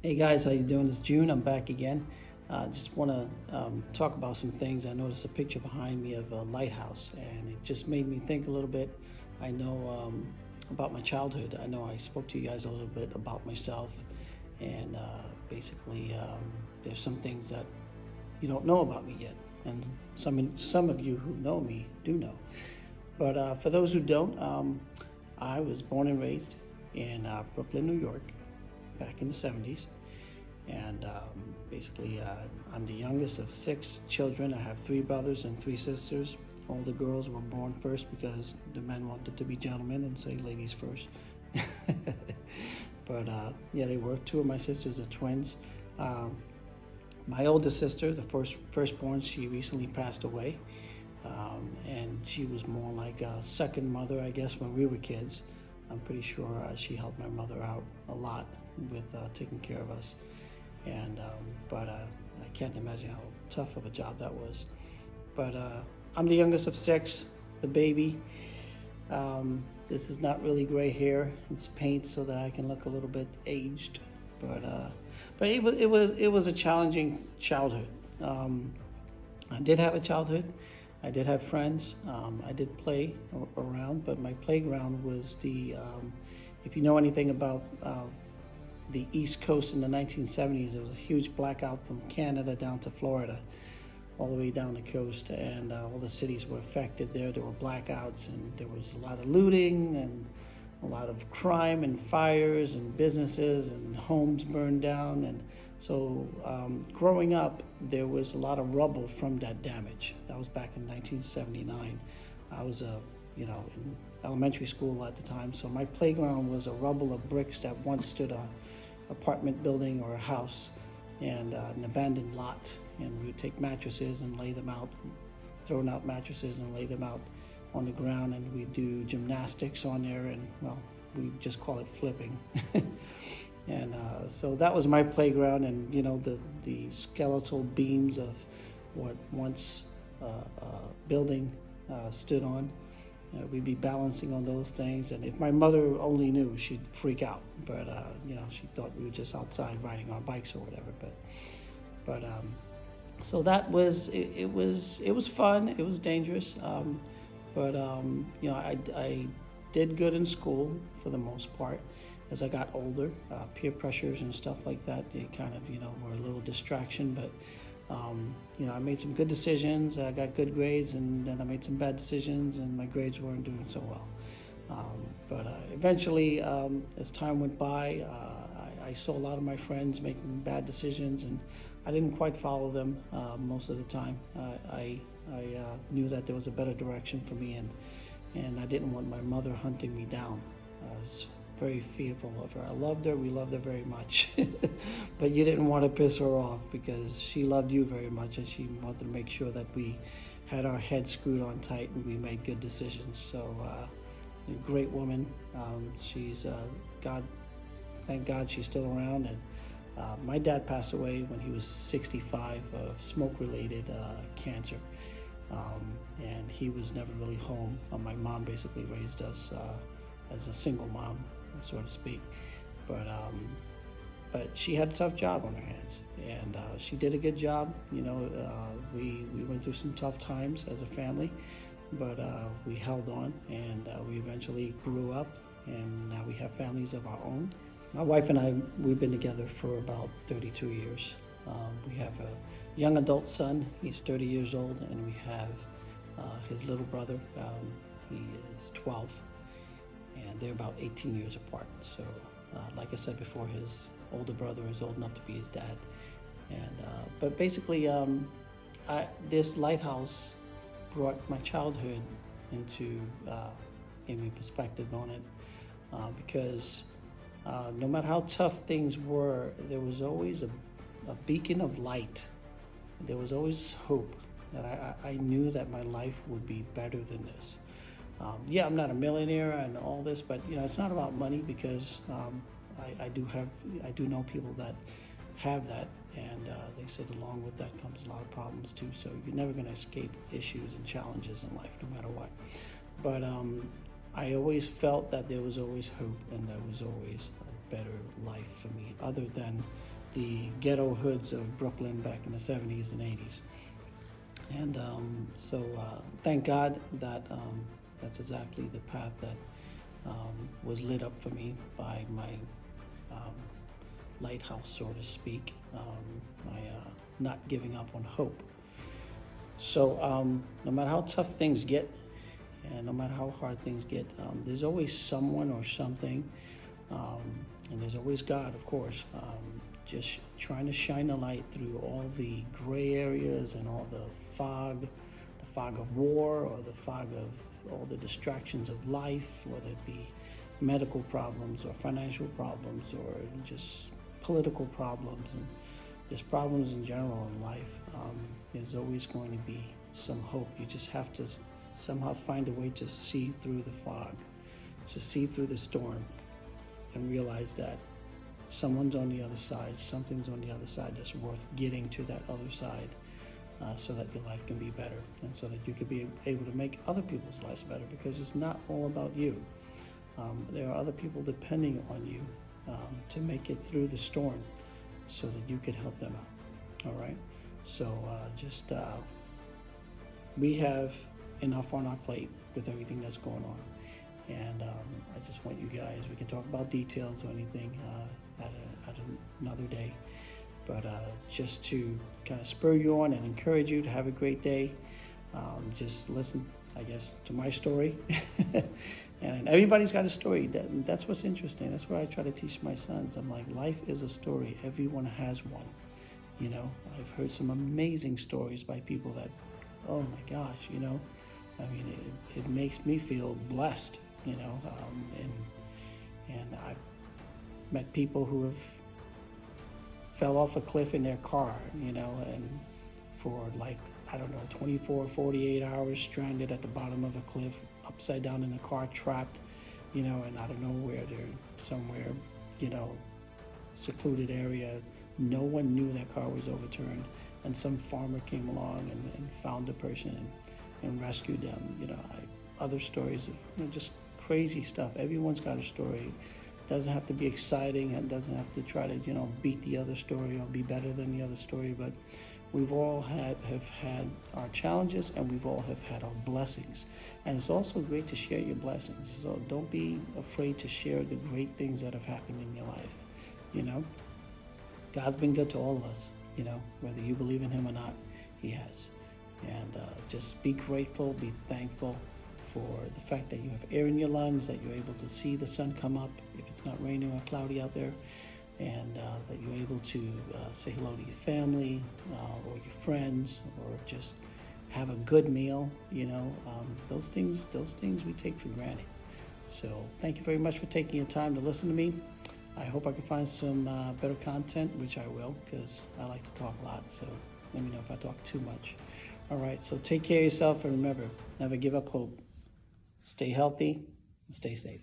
Hey guys, how you doing? It's June. I'm back again. Just want to talk about some things. I noticed a picture behind me of a lighthouse, and it just made me think a little bit. I know about my childhood. I know I spoke to you guys a little bit about myself, and basically, there's some things that you don't know about me yet, and some of you who know me do know. But for those who don't, I was born and raised in Brooklyn, New York, back in the 70s. And basically, I'm the youngest of 6 children. I have 3 brothers and 3 sisters. All the girls were born first because the men wanted to be gentlemen and say ladies first. But yeah, they were. 2 of my sisters are twins. Um, my oldest sister, the firstborn, she recently passed away. And she was more like a second mother, I guess, when we were kids. I'm pretty sure she helped my mother out a lot with taking care of us. And but I can't imagine how tough of a job that was. But I'm the youngest of 6, the baby. This is not really gray hair; it's paint so that I can look a little bit aged. But it was a challenging childhood. I did have a childhood. I did have friends. I did play around, but my playground was if you know anything about the East Coast in the 1970s, there was a huge blackout from Canada down to Florida, all the way down the coast, and all the cities were affected there. There were blackouts, and there was a lot of looting and a lot of crime and fires and businesses and homes burned down. And so growing up, there was a lot of rubble from that damage. That was back in 1979. I was in elementary school at the time, so my playground was a rubble of bricks that once stood a apartment building or a house, and an abandoned lot. And we would take mattresses and lay them out, thrown out mattresses and lay them out on the ground, and we do gymnastics on there, and well, we just call it flipping. And so that was my playground, and the skeletal beams of what once building stood on. We'd be balancing on those things, and if my mother only knew, she'd freak out. But she thought we were just outside riding our bikes or whatever. But so that was it. It was fun. It was dangerous. But I did good in school for the most part. As I got older, peer pressures and stuff like that, they kind of were a little distraction. But I made some good decisions. I got good grades, and then I made some bad decisions, and my grades weren't doing so well. But eventually, as time went by, I saw a lot of my friends making bad decisions, and I didn't quite follow them most of the time. I knew that there was a better direction for me, and I didn't want my mother hunting me down. I was very fearful of her. I loved her. We loved her very much. But you didn't want to piss her off because she loved you very much, and she wanted to make sure that we had our heads screwed on tight and we made good decisions. So a great woman. She's God. Thank God she's still around. And my dad passed away when he was 65 of smoke-related cancer. And he was never really home. My mom basically raised us as a single mom, so to speak. But she had a tough job on her hands, and she did a good job. We went through some tough times as a family, but we held on, and we eventually grew up, and now we have families of our own. My wife and I, we've been together for about 32 years. We have a young adult son. He's 30 years old, and we have his little brother. He is 12. And they're about 18 years apart. So, like I said before, his older brother is old enough to be his dad. And but basically, this lighthouse brought my childhood into gave me perspective on it, because no matter how tough things were, there was always a beacon of light. There was always hope that I knew that my life would be better than this. Yeah, I'm not a millionaire and all this, but it's not about money, because I do know people that have that, and they said along with that comes a lot of problems too. So you're never going to escape issues and challenges in life, no matter what. But I always felt that there was always hope, and there was always better life for me, other than the ghetto hoods of Brooklyn back in the 70s and 80s. And so thank God that that's exactly the path that was lit up for me by my lighthouse, so to speak, my not giving up on hope. So no matter how tough things get, and no matter how hard things get, there's always someone or something, and there's always God, of course, just trying to shine a light through all the gray areas and all the fog of war, or the fog of all the distractions of life, whether it be medical problems or financial problems or just political problems and just problems in general in life. There's always going to be some hope. You just have to somehow find a way to see through the fog, to see through the storm, and realize that someone's on the other side, something's on the other side that's worth getting to that other side, so that your life can be better, and so that you can be able to make other people's lives better, because it's not all about you. There are other people depending on you to make it through the storm so that you could help them out. All right? So we have enough on our plate with everything that's going on. And I just want you guys, we can talk about details or anything at another day, but just to kind of spur you on and encourage you to have a great day. Just listen, I guess, to my story. And everybody's got a story. That's what's interesting. That's what I try to teach my sons. I'm like, life is a story. Everyone has one. You know, I've heard some amazing stories by people that, oh my gosh, you know, I mean, it makes me feel blessed, you know, and I've met people who have fell off a cliff in their car, you know, and for like, I don't know, 24, 48 hours stranded at the bottom of a cliff, upside down in a car, trapped, you know, and I don't know where they're somewhere, you know, secluded area. No one knew that car was overturned, and some farmer came along and found the person and rescued them. You know, other stories of, you know, just crazy stuff. Everyone's got a story. It doesn't have to be exciting, and doesn't have to try to, you know, beat the other story or be better than the other story, but we've all have had our challenges, and we've all have had our blessings. And it's also great to share your blessings. So don't be afraid to share the great things that have happened in your life. You know, God's been good to all of us, you know, whether you believe in him or not, he has. And just be grateful, be thankful for the fact that you have air in your lungs, that you're able to see the sun come up if it's not raining or cloudy out there, and that you're able to say hello to your family or your friends, or just have a good meal. You know, those things we take for granted. So thank you very much for taking your time to listen to me. I hope I can find some better content, which I will, because I like to talk a lot. So let me know if I talk too much. All right, so take care of yourself, and remember, never give up hope. Stay healthy and stay safe.